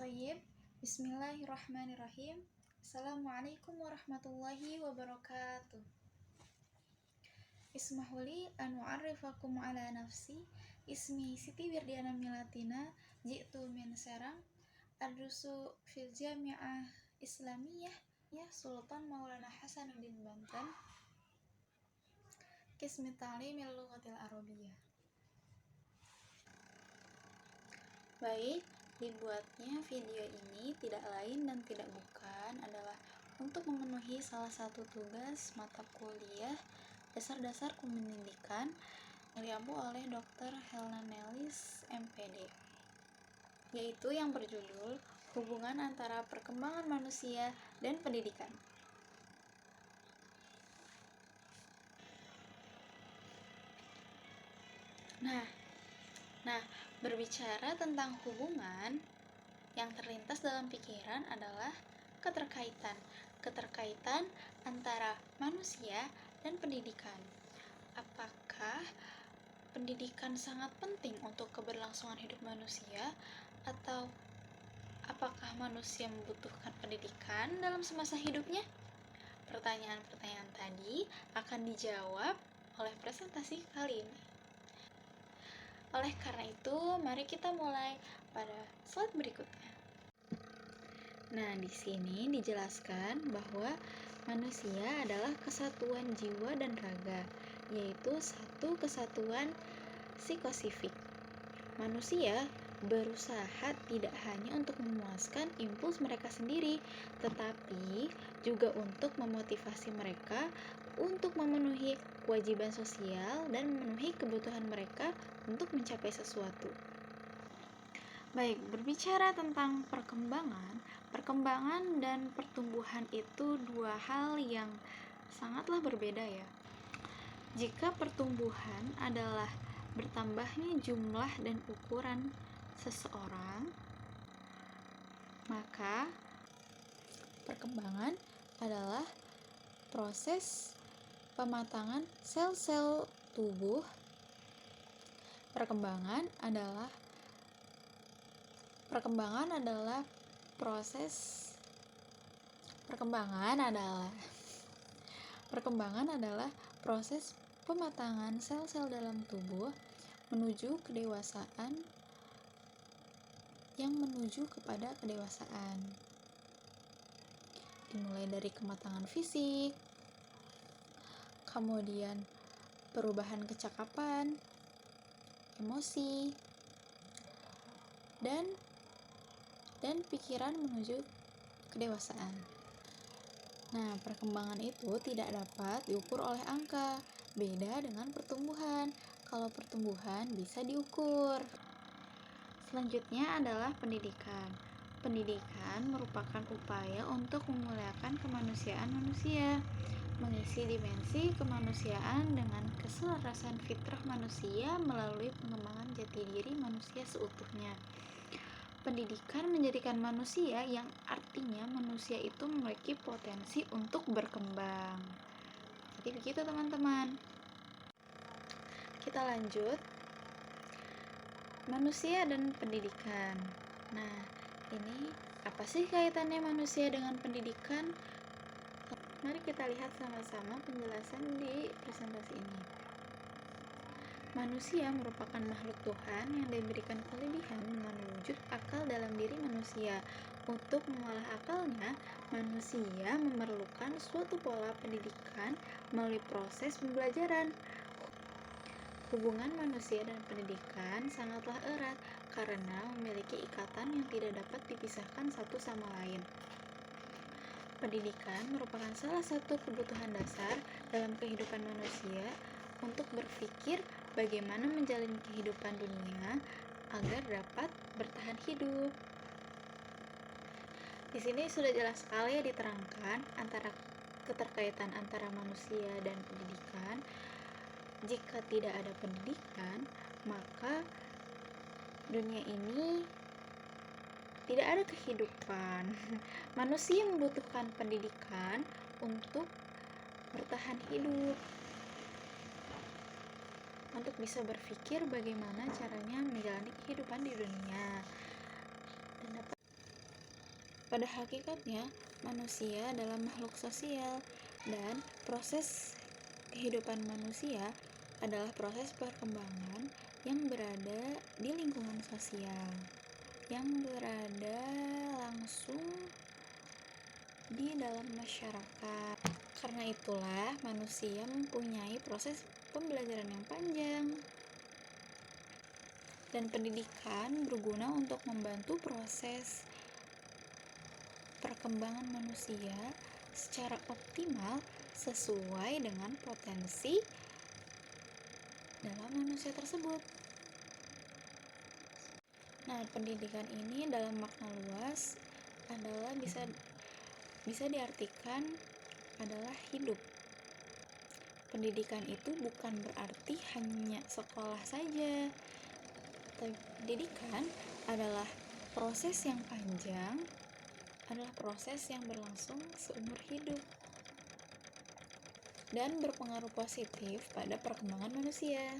Thayyib. Bismillahirrahmanirrahim. Assalamualaikum warahmatullahi wabarakatuh. Ismahuli an u'arrifakum ala nafsi. Ismi Siti Wirdiana Milatina, ji'tu min Serang, adrusu fil Jami'ah Islamiyah ya Sultan Maulana Hasanuddin Banten, Qismi Ta'limil Lughatil Arabiyyah. Baik, dibuatnya video ini tidak lain dan tidak bukan adalah untuk memenuhi salah satu tugas mata kuliah dasar-dasar pendidikan yang diampu oleh Dr. Helena Nellis, MPD, yaitu yang berjudul Hubungan Antara Perkembangan Manusia dan Pendidikan. Nah, berbicara tentang hubungan, yang terlintas dalam pikiran adalah keterkaitan antara manusia dan pendidikan. Apakah pendidikan sangat penting untuk keberlangsungan hidup manusia, atau apakah manusia membutuhkan pendidikan dalam semasa hidupnya? Pertanyaan-pertanyaan tadi akan dijawab oleh presentasi kali ini. Oleh karena itu, mari kita mulai pada slide berikutnya. Nah, di sini dijelaskan bahwa manusia adalah kesatuan jiwa dan raga, yaitu satu kesatuan psikosifik. Manusia berusaha tidak hanya untuk memuaskan impuls mereka sendiri, tetapi juga untuk memotivasi mereka untuk memenuhi kewajiban sosial dan memenuhi kebutuhan mereka untuk mencapai sesuatu. Baik, berbicara tentang perkembangan dan pertumbuhan itu dua hal yang sangatlah berbeda ya. Jika pertumbuhan adalah bertambahnya jumlah dan ukuran seseorang, maka perkembangan adalah proses pematangan sel-sel tubuh. Perkembangan adalah proses pematangan sel-sel dalam tubuh menuju kedewasaan yang menuju kepada kedewasaan. Dimulai dari kematangan fisik, kemudian perubahan kecakapan, emosi, dan pikiran menuju kedewasaan. Nah, perkembangan itu tidak dapat diukur oleh angka, beda dengan pertumbuhan. Kalau pertumbuhan bisa diukur. Selanjutnya adalah pendidikan. Pendidikan merupakan upaya untuk memuliakan kemanusiaan manusia, mengisi dimensi kemanusiaan dengan keselarasan fitrah manusia melalui pengembangan jati diri manusia seutuhnya. Pendidikan menjadikan manusia yang artinya manusia itu memiliki potensi untuk berkembang. Jadi begitu teman-teman. Kita lanjut. Manusia dan pendidikan. Nah, ini apa sih kaitannya manusia dengan pendidikan? Mari kita lihat sama-sama penjelasan di presentasi ini. Manusia merupakan makhluk Tuhan yang diberikan kelebihan dengan wujud akal dalam diri manusia. Untuk mengolah akalnya, manusia memerlukan suatu pola pendidikan melalui proses pembelajaran. Hubungan manusia dan pendidikan sangatlah erat karena memiliki ikatan yang tidak dapat dipisahkan satu sama lain. Pendidikan merupakan salah satu kebutuhan dasar dalam kehidupan manusia untuk berpikir bagaimana menjalani kehidupan dunia agar dapat bertahan hidup. Di sini sudah jelas sekali ya diterangkan keterkaitan antara manusia dan pendidikan. Jika tidak ada pendidikan, maka dunia ini tidak ada kehidupan. Manusia membutuhkan pendidikan untuk bertahan hidup, untuk bisa berpikir bagaimana caranya menjalani kehidupan di dunia. Pada hakikatnya, manusia adalah makhluk sosial, dan proses kehidupan manusia adalah proses perkembangan yang berada di lingkungan sosial, yang berada langsung di dalam masyarakat. Karena itulah manusia mempunyai proses pembelajaran yang panjang, dan pendidikan berguna untuk membantu proses perkembangan manusia secara optimal sesuai dengan potensi dalam manusia tersebut. Nah, pendidikan ini dalam makna luas adalah bisa diartikan adalah hidup. Pendidikan itu bukan berarti hanya sekolah saja. Pendidikan adalah proses yang panjang, adalah proses yang berlangsung seumur hidup dan berpengaruh positif pada perkembangan manusia.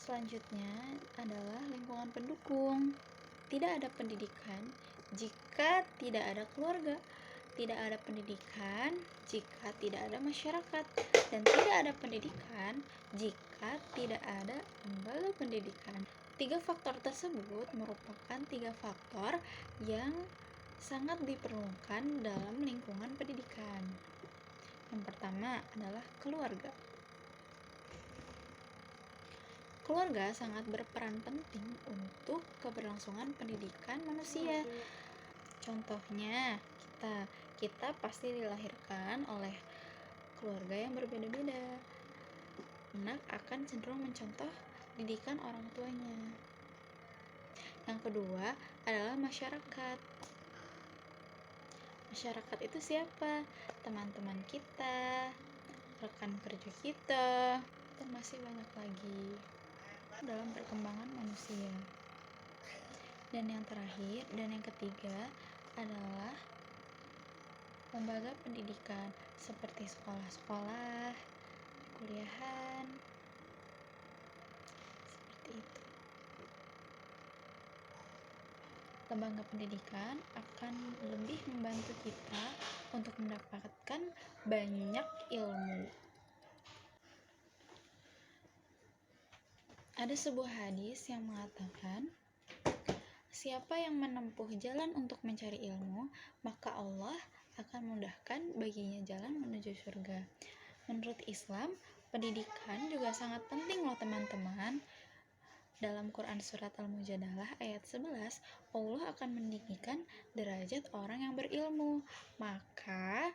Selanjutnya adalah lingkungan pendukung. Tidak ada pendidikan jika tidak ada keluarga, tidak ada pendidikan jika tidak ada masyarakat, dan tidak ada pendidikan jika tidak ada lembaga pendidikan. 3 faktor tersebut merupakan 3 faktor yang sangat diperlukan dalam lingkungan pendidikan. Yang pertama adalah keluarga. Keluarga sangat berperan penting untuk keberlangsungan pendidikan manusia. Contohnya, kita pasti dilahirkan oleh keluarga yang berbeda-beda. Anak akan cenderung mencontoh didikan orang tuanya. Yang kedua adalah masyarakat. Masyarakat itu siapa? Teman-teman kita, rekan kerja kita, dan masih banyak lagi dalam perkembangan manusia. Dan yang terakhir dan yang ketiga adalah lembaga pendidikan seperti sekolah-sekolah, kuliahan, seperti itu. Lembaga pendidikan akan lebih membantu kita untuk mendapatkan banyak ilmu. Ada sebuah hadis yang mengatakan, siapa yang menempuh jalan untuk mencari ilmu, maka Allah akan memudahkan baginya jalan menuju surga. Menurut Islam, pendidikan juga sangat penting loh teman-teman. Dalam Quran Surat Al-Mujadalah ayat 11, Allah akan meninggikan derajat orang yang berilmu. Maka,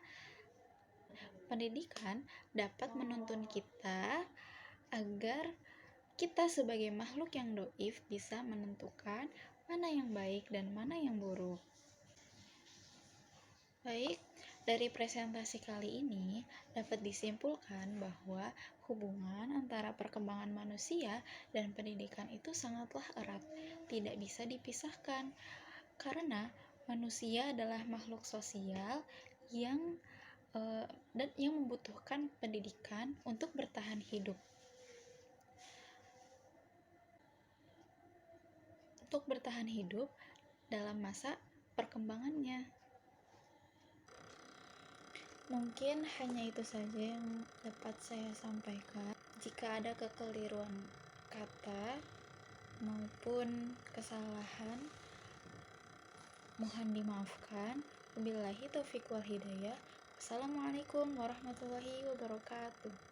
pendidikan dapat menuntun kita agar kita sebagai makhluk yang doif bisa menentukan mana yang baik dan mana yang buruk. Baik, dari presentasi kali ini dapat disimpulkan bahwa hubungan antara perkembangan manusia dan pendidikan itu sangatlah erat, tidak bisa dipisahkan, karena manusia adalah makhluk sosial yang membutuhkan pendidikan untuk bertahan hidup. Untuk bertahan hidup dalam masa perkembangannya. Mungkin hanya itu saja yang dapat saya sampaikan. Jika ada kekeliruan kata maupun kesalahan, mohon dimaafkan. Wabillahi taufiq wal hidayah. Wassalamualaikum warahmatullahi wabarakatuh.